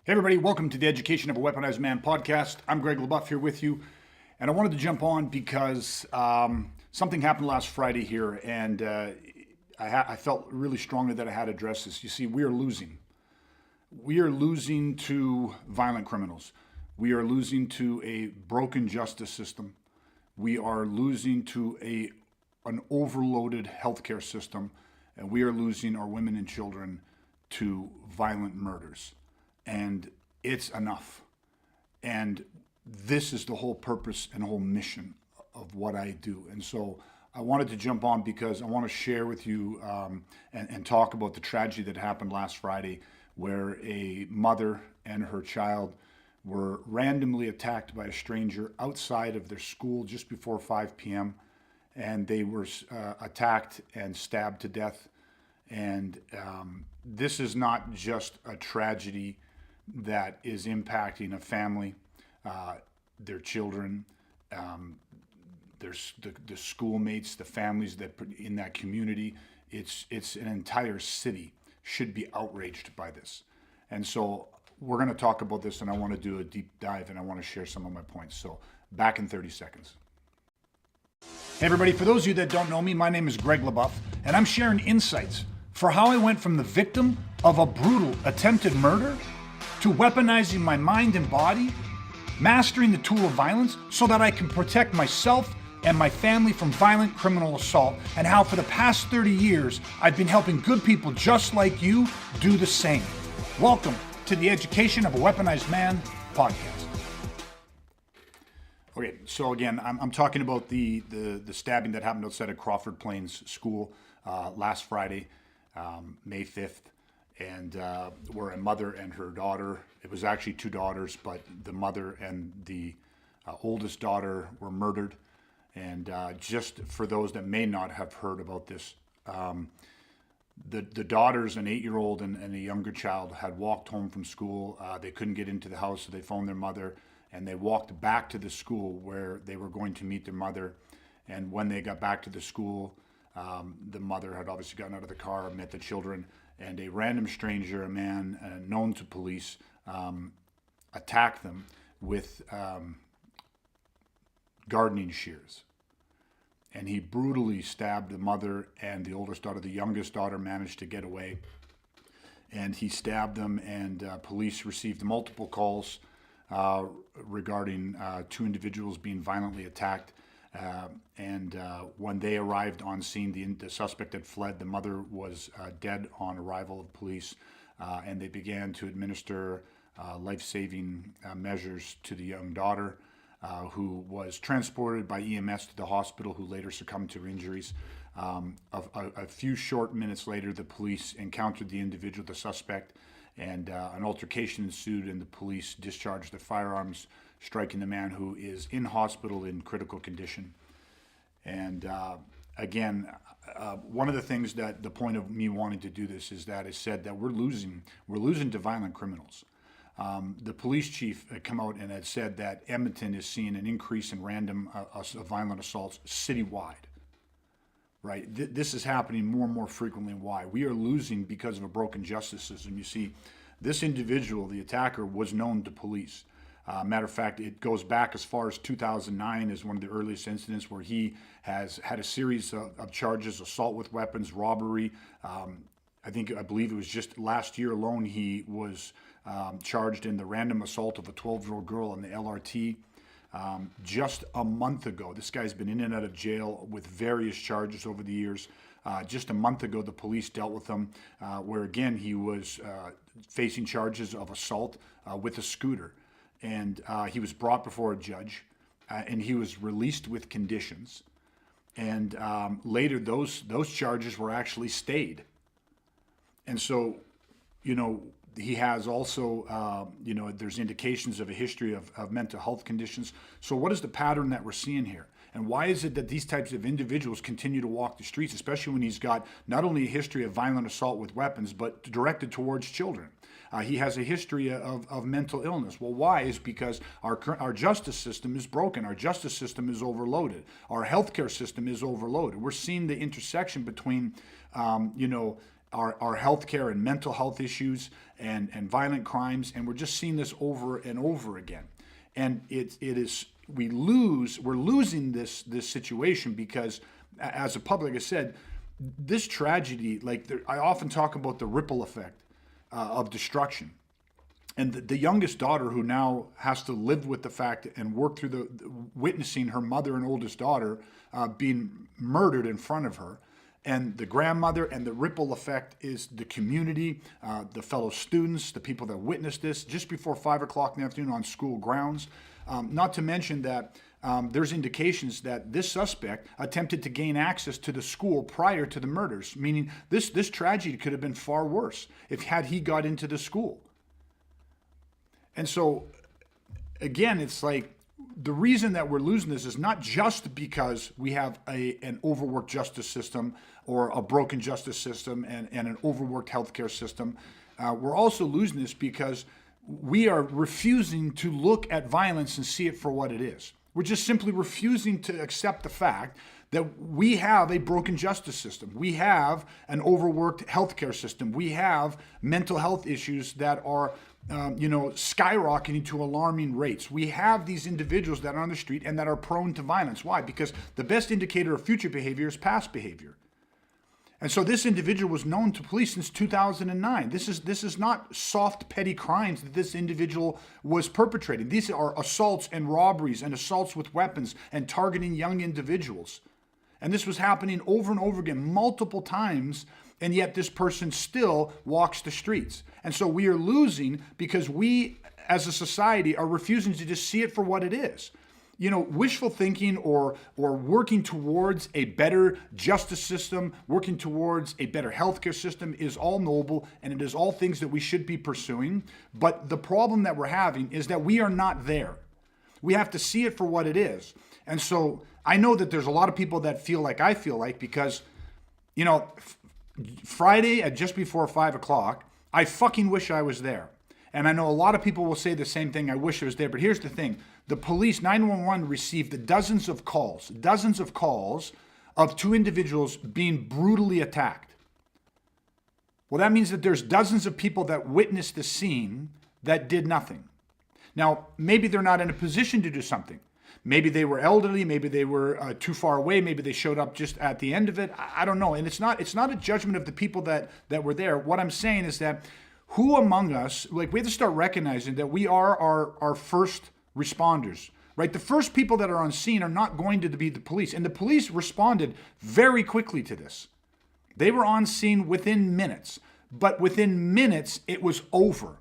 Hey everybody, welcome to the Education of a Weaponized Man podcast. I'm Greg LeBuff here with you, and I wanted to jump on because something happened last Friday here, and I felt really strongly that I had to address this. You see, we are losing. We are losing to violent criminals. We are losing to a broken justice system. We are losing to an overloaded healthcare system, and we are losing our women and children to violent murders. And it's enough. And this is the whole purpose and whole mission of what I do. And so I wanted to jump on because I want to share with you and talk about the tragedy that happened last Friday, where a mother and her child were randomly attacked by a stranger outside of their school just before 5 p.m. And they were attacked and stabbed to death. And this is not just a tragedy that is impacting a family, their children, the schoolmates, the families that in that community. It's an entire city should be outraged by this. And so we're going to talk about this, and I want to do a deep dive, and I want to share some of my points. So back in 30 seconds. Hey everybody, for those of you that don't know me, my name is Greg LeBuff, and I'm sharing insights for how I went from the victim of a brutal attempted murder to weaponizing my mind and body, mastering the tool of violence so that I can protect myself and my family from violent criminal assault, and how for the past 30 years I've been helping good people just like you do the same. Welcome to the Education of a Weaponized Man podcast. Okay, so again, I'm talking about the stabbing that happened outside of Crawford Plains School last Friday, May 5th. And where a mother and her daughter, it was actually two daughters, but the mother and the oldest daughter were murdered. And just for those that may not have heard about this, the daughters, an 8-year-old and a younger child, had walked home from school. They couldn't get into the house, so they phoned their mother, and they walked back to the school where they were going to meet their mother. And when they got back to the school, the mother had obviously gotten out of the car, met the children, and a random stranger, a man known to police, attacked them with gardening shears. And he brutally stabbed the mother and the oldest daughter. The youngest daughter managed to get away. And he stabbed them, and police received multiple calls regarding two individuals being violently attacked. When they arrived on scene, the suspect had fled. The mother was dead on arrival of police, and they began to administer life-saving measures to the young daughter, who was transported by EMS to the hospital, who later succumbed to injuries. A few short minutes later, the police encountered the individual, the suspect, and an altercation ensued, and the police discharged their firearms, striking the man, who is in hospital in critical condition. And again, one of the things that the point of me wanting to do this is that I said that we're losing to violent criminals. The police chief had come out and had said that Edmonton is seeing an increase in random violent assaults citywide. Right? This is happening more and more frequently. Why? We are losing because of a broken justice system. You see, this individual, the attacker, was known to police. Matter of fact, it goes back as far as 2009 as one of the earliest incidents where he has had a series of charges: assault with weapons, robbery. I believe it was just last year alone he was charged in the random assault of a 12-year-old girl in the LRT. Just a month ago, this guy's been in and out of jail with various charges over the years. Just a month ago, the police dealt with him, where again he was facing charges of assault with a scooter. And he was brought before a judge, and he was released with conditions. And later, those charges were actually stayed. And so, he has also, there's indications of a history of mental health conditions. So what is the pattern that we're seeing here? And why is it that these types of individuals continue to walk the streets, especially when he's got not only a history of violent assault with weapons, but directed towards children? He has a history of mental illness. Well, why? Is because our justice system is broken. Our justice system is overloaded. Our healthcare system is overloaded. We're seeing the intersection between, our healthcare and mental health issues and violent crimes, and we're just seeing this over and over again. And we're losing this situation because, as a public, I said, this tragedy, I often talk about the ripple effect of destruction. And the youngest daughter, who now has to live with the fact and work through witnessing her mother and oldest daughter being murdered in front of her, and the grandmother, and the ripple effect is the community, the fellow students, the people that witnessed this just before 5 o'clock in the afternoon on school grounds. Not to mention that there's indications that this suspect attempted to gain access to the school prior to the murders, meaning this tragedy could have been far worse had he got into the school. And so, again, it's like the reason that we're losing this is not just because we have an overworked justice system or a broken justice system and an overworked healthcare system. We're also losing this because we are refusing to look at violence and see it for what it is. We're just simply refusing to accept the fact that we have a broken justice system. We have an overworked healthcare system. We have mental health issues that are skyrocketing to alarming rates. We have these individuals that are on the street and that are prone to violence. Why? Because the best indicator of future behavior is past behavior. And so this individual was known to police since 2009. This is not soft, petty crimes that this individual was perpetrating. These are assaults and robberies and assaults with weapons and targeting young individuals. And this was happening over and over again, multiple times, and yet this person still walks the streets. And so we are losing because we, as a society, are refusing to just see it for what it is. Wishful thinking or working towards a better justice system, working towards a better healthcare system is all noble, and it is all things that we should be pursuing. But the problem that we're having is that we are not there. We have to see it for what it is. And so I know that there's a lot of people that feel like I feel like because, Friday at just before 5 o'clock, I fucking wish I was there. And I know a lot of people will say the same thing, I wish I was there. But here's the thing. The police, 911, received dozens of calls of two individuals being brutally attacked. Well, that means that there's dozens of people that witnessed the scene that did nothing. Now, maybe they're not in a position to do something. Maybe they were elderly, maybe they were too far away, maybe they showed up just at the end of it. I don't know. And it's not a judgment of the people that were there. What I'm saying is that who among us, we have to start recognizing that we are our first responders, right? The first people that are on scene are not going to be the police. And the police responded very quickly to this. They were on scene within minutes, but within minutes, it was over.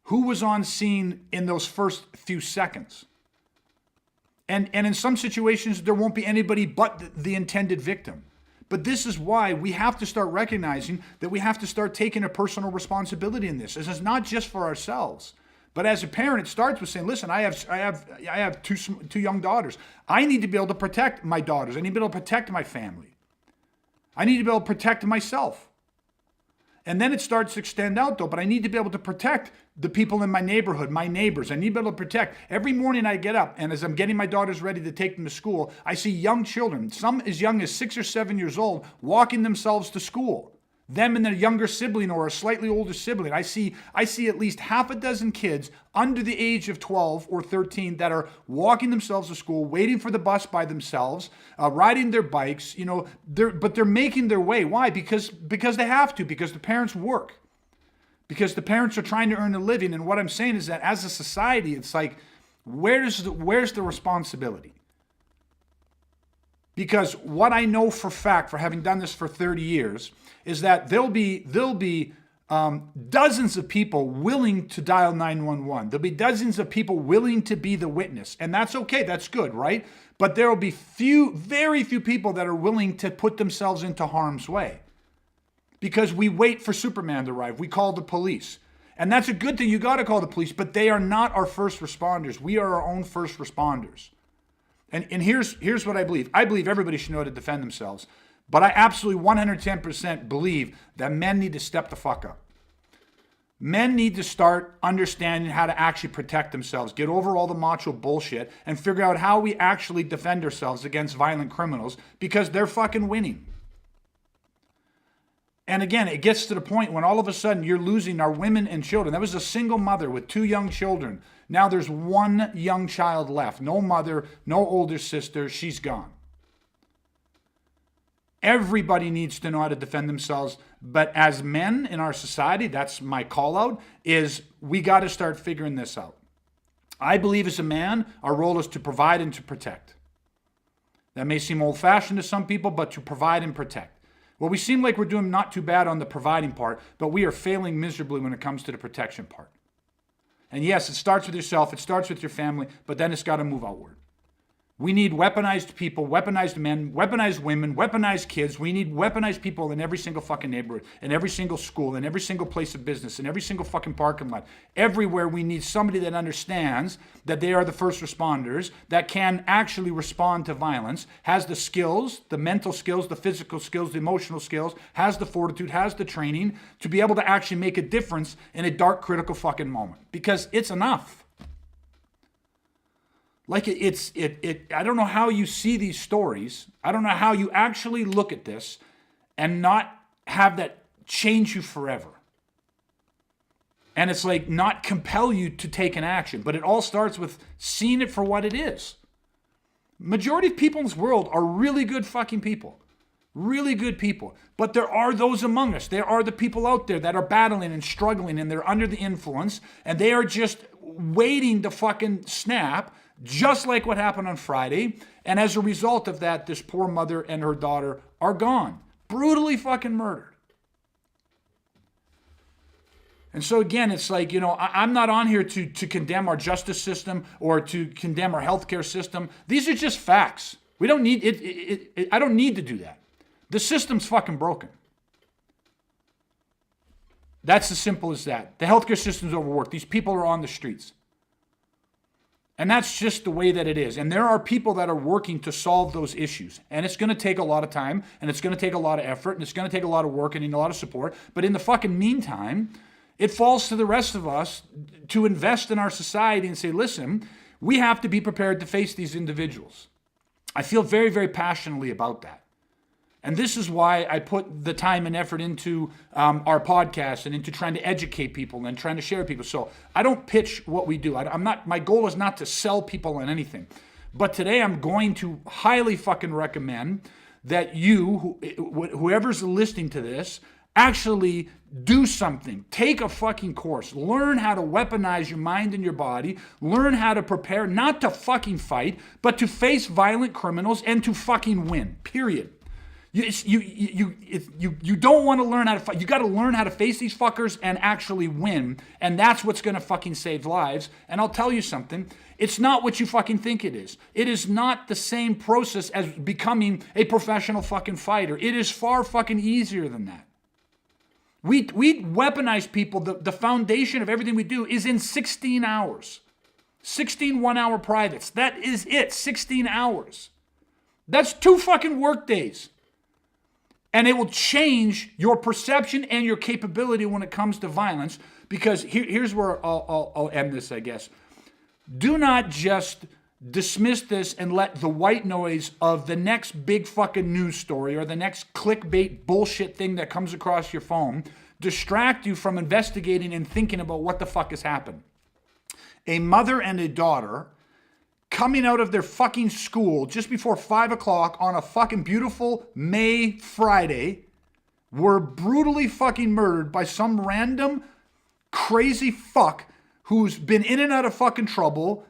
Who was on scene in those first few seconds? And in some situations, there won't be anybody but the intended victim. But this is why we have to start recognizing that we have to start taking a personal responsibility in this. This is not just for ourselves. But as a parent, it starts with saying, listen, I have two young daughters. I need to be able to protect my daughters. I need to be able to protect my family. I need to be able to protect myself. And then it starts to extend out though, but I need to be able to protect the people in my neighborhood, my neighbors. I need to be able to protect. Every morning I get up and as I'm getting my daughters ready to take them to school, I see young children, some as young as 6 or 7 years old, walking themselves to school. Them and their younger sibling or a slightly older sibling. I see at least half a dozen kids under the age of 12 or 13 that are walking themselves to school, waiting for the bus by themselves, riding their bikes, but they're making their way. Why? Because they have to, because the parents work, because the parents are trying to earn a living. And what I'm saying is that as a society, it's like, where's the responsibility? Because what I know for fact, for having done this for 30 years, is that there'll be dozens of people willing to dial 911. There'll be dozens of people willing to be the witness. And that's okay. That's good, right? But there will be very few people that are willing to put themselves into harm's way. Because we wait for Superman to arrive. We call the police. And that's a good thing. You got to call the police. But they are not our first responders. We are our own first responders. And here's what I believe. I believe everybody should know how to defend themselves. But I absolutely 110% believe that men need to step the fuck up. Men need to start understanding how to actually protect themselves, get over all the macho bullshit, and figure out how we actually defend ourselves against violent criminals because they're fucking winning. And again, it gets to the point when all of a sudden you're losing our women and children. That was a single mother with 2 young children. Now there's 1 young child left. No mother, no older sister. She's gone. Everybody needs to know how to defend themselves. But as men in our society, that's my call out, is we got to start figuring this out. I believe as a man, our role is to provide and to protect. That may seem old-fashioned to some people, but to provide and protect. Well, we seem like we're doing not too bad on the providing part, but we are failing miserably when it comes to the protection part. And yes, it starts with yourself, it starts with your family, but then it's got to move outward. We need weaponized people, weaponized men, weaponized women, weaponized kids. We need weaponized people in every single fucking neighborhood, in every single school, in every single place of business, in every single fucking parking lot. Everywhere we need somebody that understands that they are the first responders, that can actually respond to violence, has the skills, the mental skills, the physical skills, the emotional skills, has the fortitude, has the training to be able to actually make a difference in a dark, critical fucking moment. Because it's enough. Like I don't know how you see these stories. I don't know how you actually look at this and not have that change you forever. And it's like not compel you to take an action, but it all starts with seeing it for what it is. Majority of people in this world are really good fucking people. Really good people. But there are those among us. There are the people out there that are battling and struggling and they're under the influence and they are just waiting to fucking snap, just like what happened on Friday. And as a result of that, this poor mother and her daughter are gone. Brutally fucking murdered. And so again, it's like, I'm not on here to condemn our justice system or to condemn our healthcare system. These are just facts. We don't need it. I don't need to do that. The system's fucking broken. That's as simple as that. The healthcare system's overworked. These people are on the streets. And that's just the way that it is. And there are people that are working to solve those issues. And it's going to take a lot of time, and it's going to take a lot of effort, and it's going to take a lot of work and a lot of support. But in the fucking meantime, it falls to the rest of us to invest in our society and say, listen, we have to be prepared to face these individuals. I feel very, very passionately about that. And this is why I put the time and effort into our podcast and into trying to educate people and trying to share with people. So I don't pitch what we do. My goal is not to sell people on anything. But today I'm going to highly fucking recommend that you, whoever's listening to this, actually do something. Take a fucking course. Learn how to weaponize your mind and your body. Learn how to prepare not to fucking fight, but to face violent criminals and to fucking win. Period. You don't want to learn how to fight. You got to learn how to face these fuckers and actually win. And that's what's going to fucking save lives. And I'll tell you something. It's not what you fucking think it is. It is not the same process as becoming a professional fucking fighter. It is far fucking easier than that. We weaponize people. The foundation of everything we do is in 16 hours. 16 one-hour privates. That is it. 16 hours. That's 2 fucking work days. And it will change your perception and your capability when it comes to violence. Because here's where I'll end this, I guess. Do not just dismiss this and let the white noise of the next big fucking news story or the next clickbait bullshit thing that comes across your phone distract you from investigating and thinking about what the fuck has happened. A mother and a daughter coming out of their fucking school just before 5 o'clock on a fucking beautiful May Friday were brutally fucking murdered by some random crazy fuck who's been in and out of fucking trouble,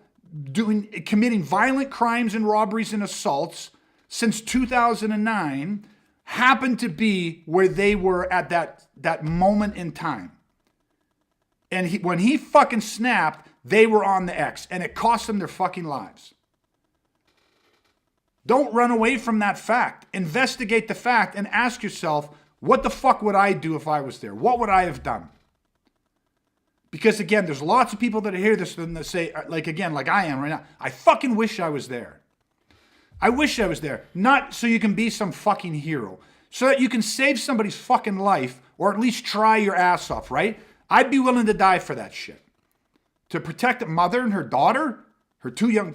committing violent crimes and robberies and assaults since 2009, happened to be where they were at that moment in time. And when he fucking snapped, they were on the X, and it cost them their fucking lives. Don't run away from that fact. Investigate the fact and ask yourself, what the fuck would I do if I was there? What would I have done? Because again, there's lots of people that hear this and they say, like I am right now, I fucking wish I was there. I wish I was there. Not so you can be some fucking hero. So that you can save somebody's fucking life, or at least try your ass off, right? I'd be willing to die for that shit. To protect a mother and her daughter, her 2 young,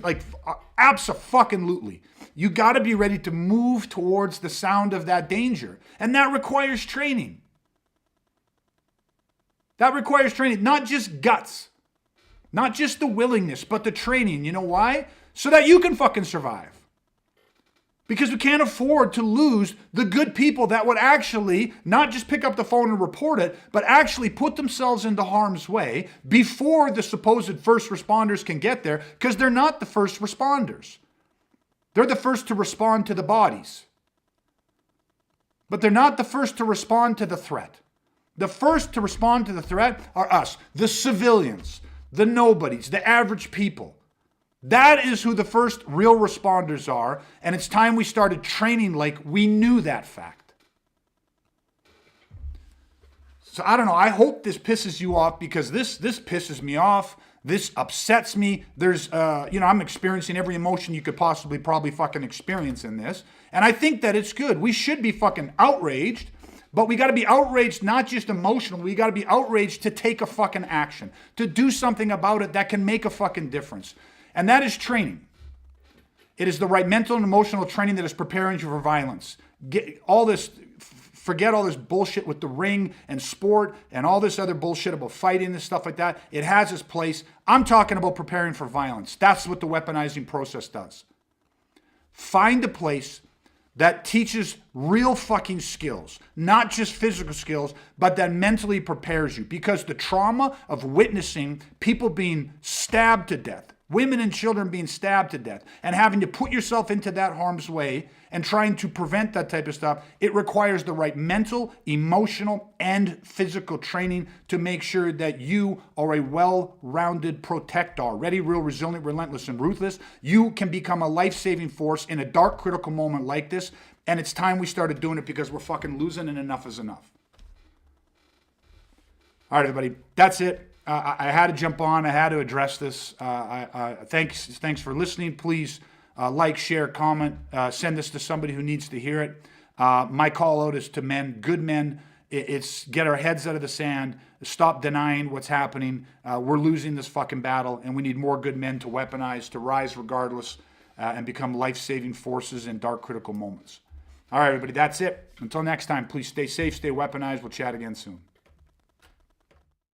abso-fucking-lutely. You got to be ready to move towards the sound of that danger. And that requires training. That requires training, not just guts, not just the willingness, but the training. You know why? So that you can fucking survive. Because we can't afford to lose the good people that would actually not just pick up the phone and report it, but actually put themselves into harm's way before the supposed first responders can get there, because they're not the first responders. They're the first to respond to the bodies. But they're not the first to respond to the threat. The first to respond to the threat are us, the civilians, the nobodies, the average people. That is who the first real responders are, and it's time we started training like we knew that fact. So I don't know, I hope this pisses you off, because this pisses me off. This upsets me. There's, I'm experiencing every emotion you could probably fucking experience in this. And I think that it's good. We should be fucking outraged, but we got to be outraged not just emotionally. We got to be outraged to take a fucking action, to do something about it that can make a fucking difference. And that is training. It is the right mental and emotional training that is preparing you for violence. Forget all this bullshit with the ring and sport and all this other bullshit about fighting and stuff like that. It has its place. I'm talking about preparing for violence. That's what the weaponizing process does. Find a place that teaches real fucking skills, not just physical skills, but that mentally prepares you. Because the trauma of witnessing people being stabbed to death, women and children being stabbed to death, and having to put yourself into that harm's way and trying to prevent that type of stuff, it requires the right mental, emotional, and physical training to make sure that you are a well-rounded protector, ready, real, resilient, relentless, and ruthless. You can become a life-saving force in a dark, critical moment like this, and it's time we started doing it, because we're fucking losing, and enough is enough. All right, everybody, that's it. I had to jump on. I had to address this. Thanks for listening. Please like, share, comment. Send this to somebody who needs to hear it. My call out is to men, good men. It's get our heads out of the sand. Stop denying what's happening. We're losing this fucking battle, and we need more good men to weaponize, to rise regardless, and become life-saving forces in dark, critical moments. All right, everybody, that's it. Until next time, please stay safe, stay weaponized. We'll chat again soon.